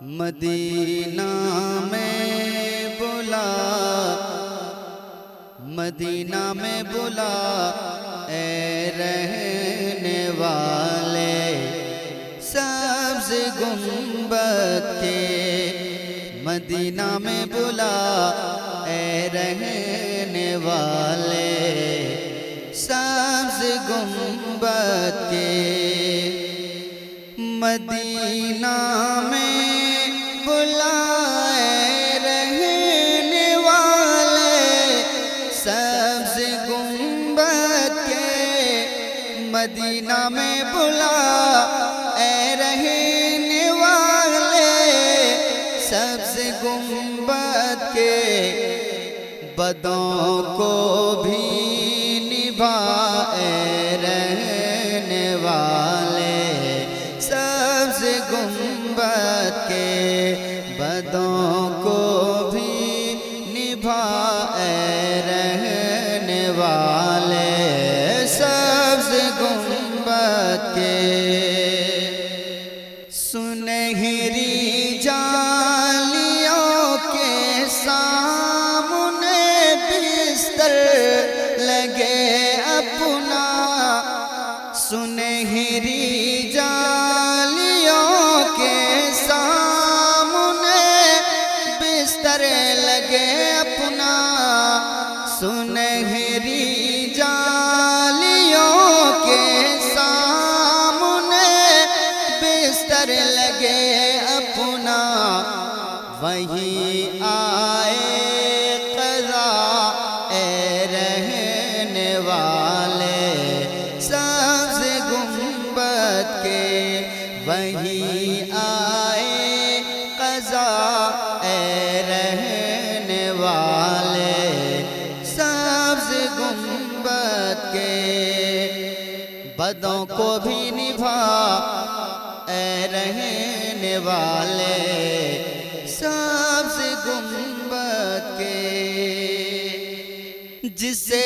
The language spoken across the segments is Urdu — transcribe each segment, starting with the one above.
مدینہ میں بلا، مدینہ میں بلا اے رہنے والے سبز گنبد کے، مدینہ میں بلا اے رہنے والے سبز گنبد کے، مدینہ میں بلائے رہنے والے سبز گنبد کے، مدینہ میں بلائے رہنے والے سبز گنبد کے، بدوں کو بھی نبھائے رہنے والے سبز گنبد کے، بدوں کو بھی نبھائے رہنے والے سبز گنبد کے، سنہری جالیوں کے سامنے بستر لگے اپنا، سنہری جالیوں کے سامنے بستر لگے اپنا، سنہری جالیوں کے سامنے بستر لگے اپنا، وہیں آئے قضا اے رہنے والے سبز گنبد کے، وہیں آئے قضا اے رہنے والے سبز گنبد کے، بدوں کو بھی نبھا اے رہنے والے سبز گنبد کے، جسے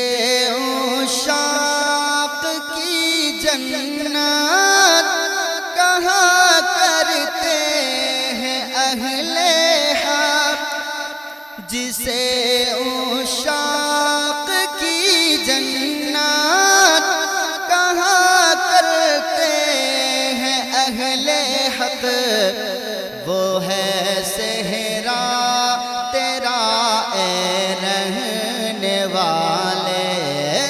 عشاق کی جنت کہا کرتے ہیں اہل حق، جسے عشاق کی جنت کہا کرتے ہیں اہل حق، وہ ہے صحرا تیرا اے رہنے والے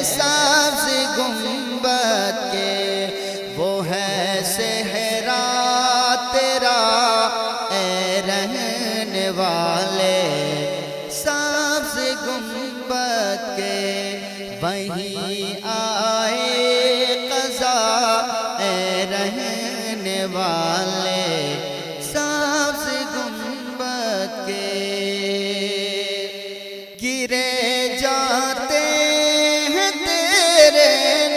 سبز گنبد کے، وہ ہے صحرا تیرا اے رہنے والے سبز گنبد کے، وہیں آئے قضا اے رہنے والے سبز گنبد کے، گرے جاتے ہیں تیرے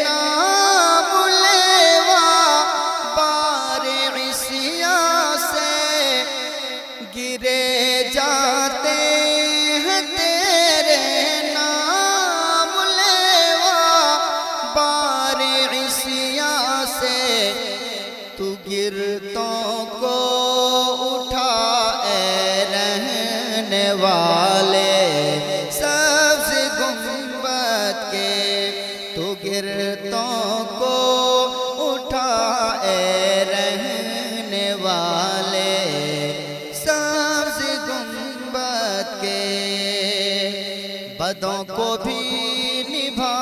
نام لیوا بار عصیاں سے، گرے جاتے ہیں تیرے نام لیوا بار عصیاں سے، تو گرتوں کو اٹھا اے رہنے والے سبز گنبد کے، تو گرتوں کو اٹھا اے رہنے والے سبز گنبد کے، بدوں کو بھی نبھا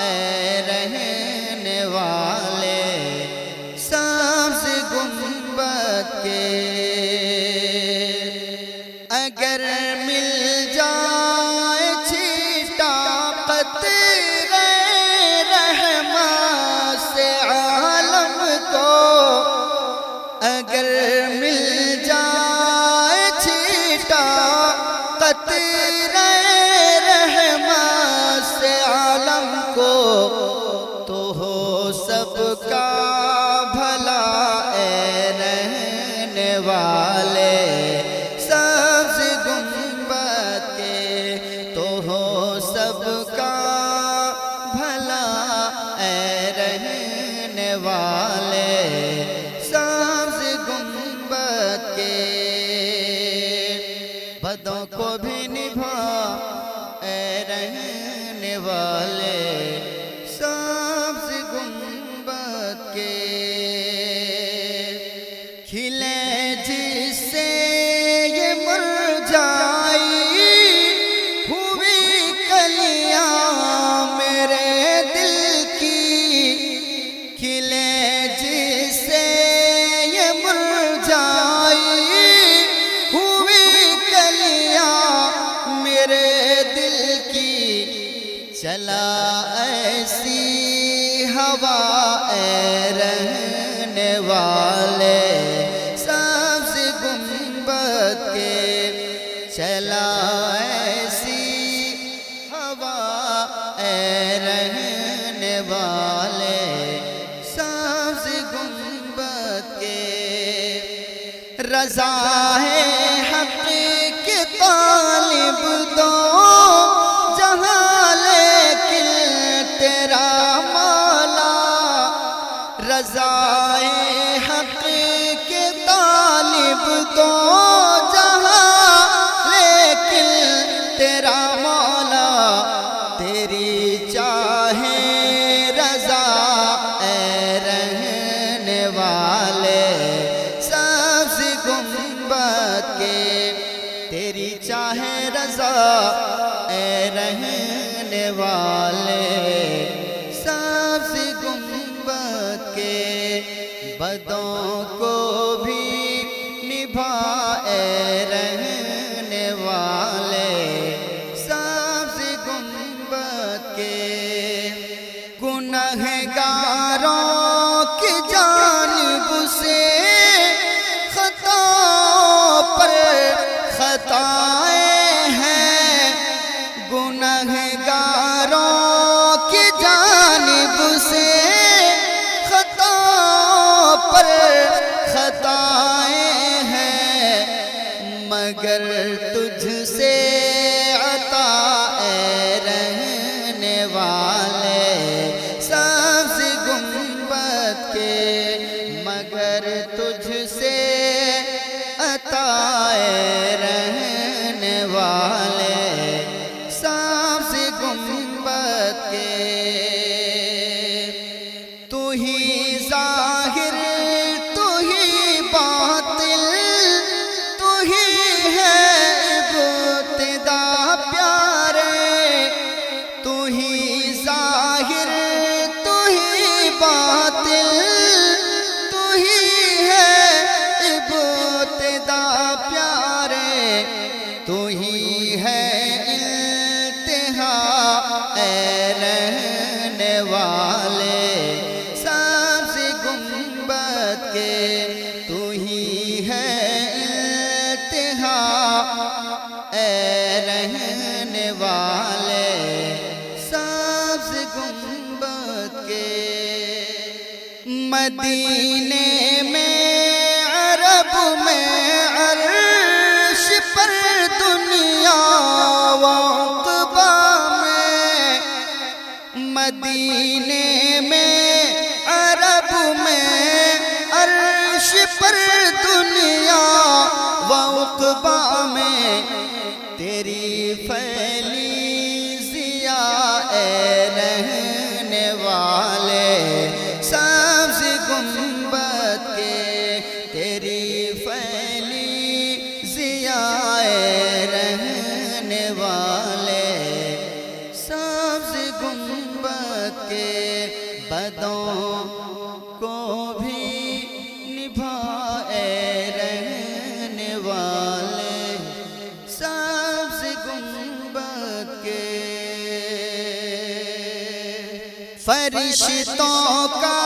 اے رہنے والے سبز گنبد کے، اگر مل جائے چھیٹا قطرے رحمت سے عالم کو، اگر مل جائے چھیٹا قطرے رحمت سے عالم کو، تو ہو سب کا بھلا اے رہنے والے سبز گنبد کے، تو ہو سب کا بھلا اے رہنے والے سبز گنبد کے، بدوں کو بھی نبھا اے رہنے والے سبز گنبد کے کھلے جس سے یہ مرجائی ہوئی کلیاں میرے دل کی کھلے جس سے یہ مرجائی ہوئی کلیاں میرے دل کی چلا ایسی ہوا اے رہنے والے سبز گنبد کے چلا ایسی ہوا اے رہنے والے سبز گنبد کے رضا ہے حق کے طالب دو جہاں لیکن تیرا مولا رضا ہے حق کے طالب دو جہاں لیکن تیرا مولا تیری چاہے رضا اے رہنے والے سبز گنبد کے تیری چاہے رضا اے رہنے والے سبز گنبد کے بدوں کو بھی نبھا اے رہنے والے سبز گنبد کے گنہگاروں کی جانب سے خطاؤں پر خطائیں ہیں گنہگاروں کی جانب سے خطاؤں پر خطائیں ہیں مگر تجھ سے عطا اے رہنے والے سبز گنبد کے مگر تجھ سے عطا اے رہنے والے سبز گنبد کے تو ہی ظاہر تو ہی باطل تو ہی ہے ابتدا پیارے تو ہی ظاہر تو ہی باطل تو ہی ہے ابتدا پیارے تو ہی ہے انتہا اے رہنے والے سبز گنبد کے تو ہی ہے انتہا اے رہنے والے سبز گنبد کے مدینے میں عرب میں عرش پر دنیا وعقبہ میں مدینے میں عرب میں عرش پر دنیا وعقبہ میں تیری پھیلی ضیاء اے رہنے والے سبز گنبد کے تیری پھیلی ضیاء اے رہنے والے سبز گنبد کے بدوں کو بھی نبھا اے رہنے والے سبز گنبد کے فرشتوں کا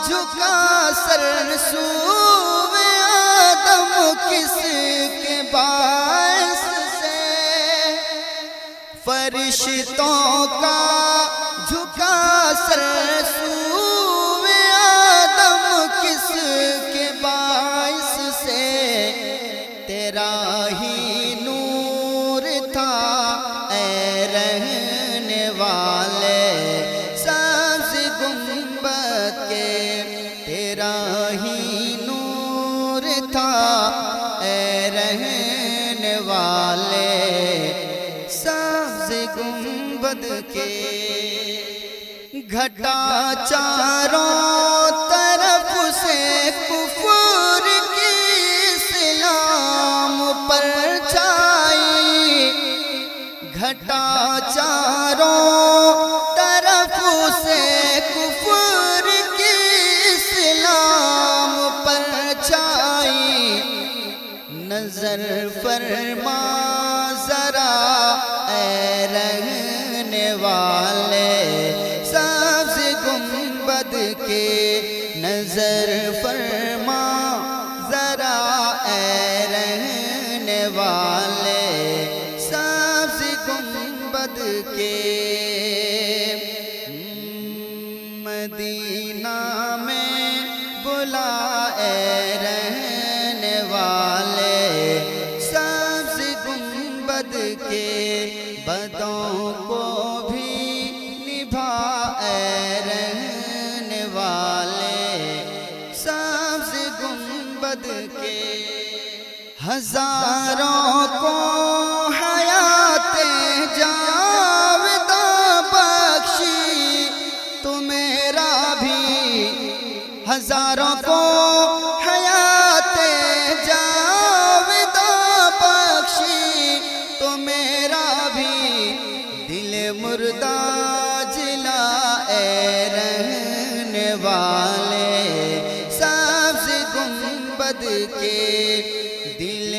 جھکا سر سوئے آدم کس کے باعث سے فرشتوں کا جھکا سر سوئے آدم کس کے باعث سے تیرا ہی نور تھا اے رہنے والے سبز گنبد کے تیرا ہی نور تھا اے رہنے والے گنبد کے گھٹا چاروں طرف سے کفر کی اسلام پر چھائی گھٹا چاروں طرف سے کفر کی اسلام پر چھائی نظر فرما ذرا اے رہنے والے سبز گنبد کے نظر فرما ذرا اے رہنے والے سبز گنبد کے مدینہ میں بلا اے رہنے والے سبز گنبد کے بدوں کو بھی نبھا اے رہنے والے سبز گنبد کے ہزاروں کو حیات جاوداں بخشی تو میرا بھی ہزاروں کو حیات جاوداں بخشی تو میرا بھی دل مردہ جلا اے رہنے والے سبز گنبد کے دل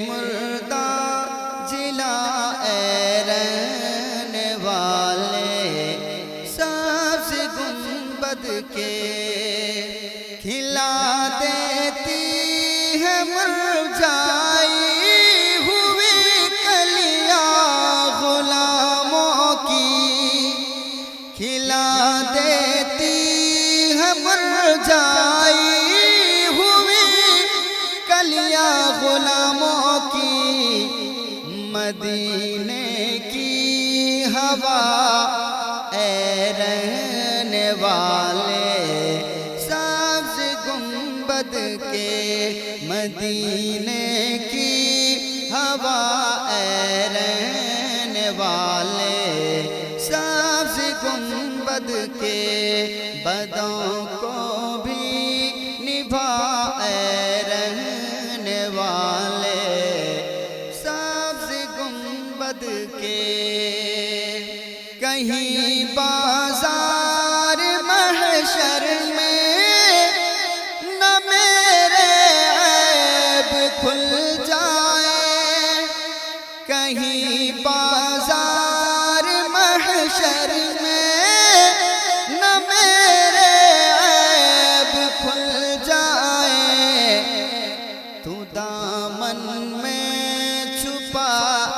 مردہ جلا اے رہنے والے سبز گنبد کے کھلا دیتی ہے مرجھائی ہوئی کلیاں غلاموں کی کھلا دیتی ہے مرجھائی ہوئی کلیاں غلاموں کی مدینے کی ہوا اے رہنے والے سبز گنبد کے مدینے کی ہوا اے رہنے والے سبز گنبد کے بدوں کو بھی نبھا اے رہنے والے سبز گنبد کے کہیں بازار محشر میں نہ میرے عیب کھل جائے کہیں بازار محشر میں نہ میرے عیب کھل جائے تو دامن میں چھپا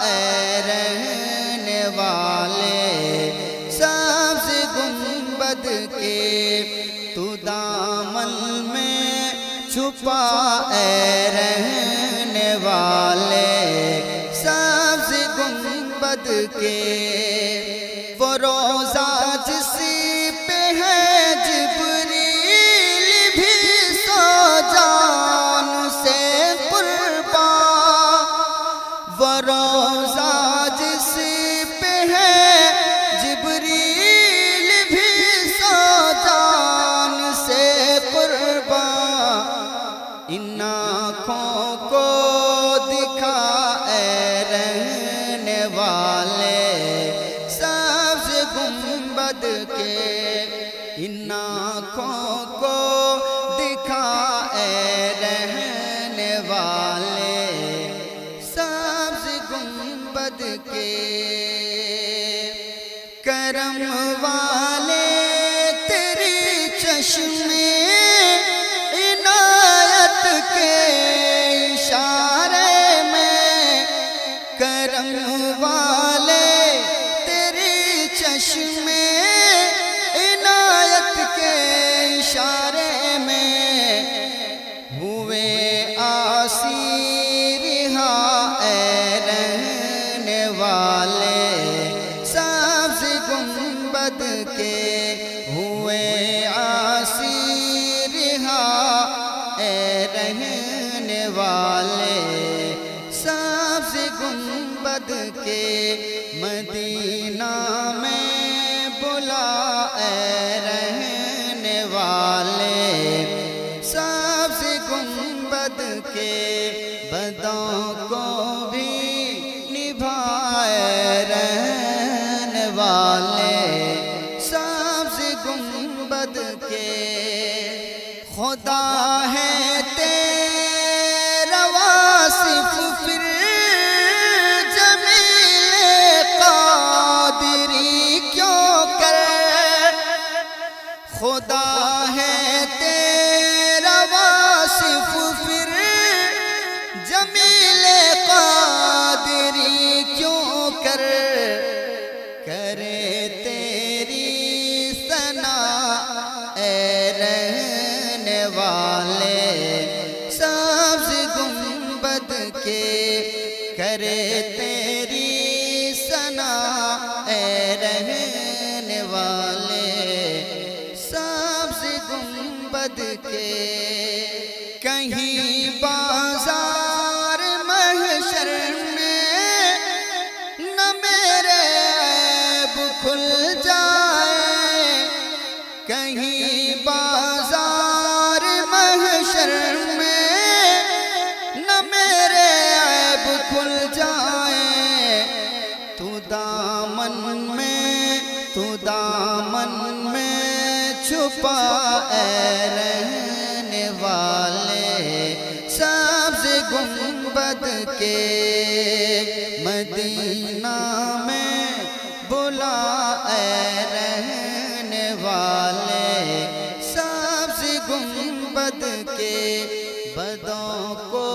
اے رہنے والے سبز گنبد کے تو دامن میں چھپا اے رہنے والے سبز گنبد کے وہ روضہ جس پہ ہے جبریل بھی سو جان سے قربان وہ روضہ جس پہ ہے جبریل بھی سو جان سے قربان ان آنکھوں کو دکھا اے رہنے والے سبز گنبد کے ان آنکھوں کو دکھا اے رہنے والے سبز گنبد کے کرم والے تیری چشمے عنایت کے اشارے میں کرم والے تیری چشمے عنایت کے اشارے میں ہوئے آسی رہا اے رہنے والے سبز گنبد کے ہوئے آسی رہا اے رہنے والے سبز گنبد گنبد کے مدینہ میں بلائے رہنے والے سبز گنبد کے بدوں کو بھی نبھائے رہنے والے سبز گنبد کے خدا ہے تیرا واصف پھر جمیل قادری کیوں کر خدا ہے تیرا واصف پھر جمیل قادری کیوں کر کرے تیری ثنا اے رہنے والے سبز گنبد کے کرے تیری ثنا اے رہنے والے سبز گنبد کے کہیں بازار محشر میں نہ میرے عیب کھل جائے کہیں بازار محشر میں نہ میرے عیب کھل جائے تو دامن میں چھپائے رہنے والے سبز گنبد کے مدینہ میں بلائے رہنے والے سبز گنبد کے بدوں کو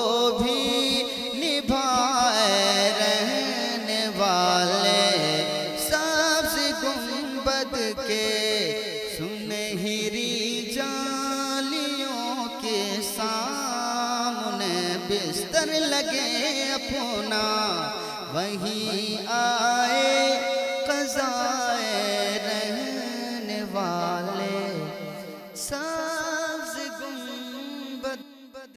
بھی نبھائے رہنے والے سبز گنبد کے سنہری جالیوں کے سامنے بستر لگے اپنا وہیں آئے قضائے رہنے والے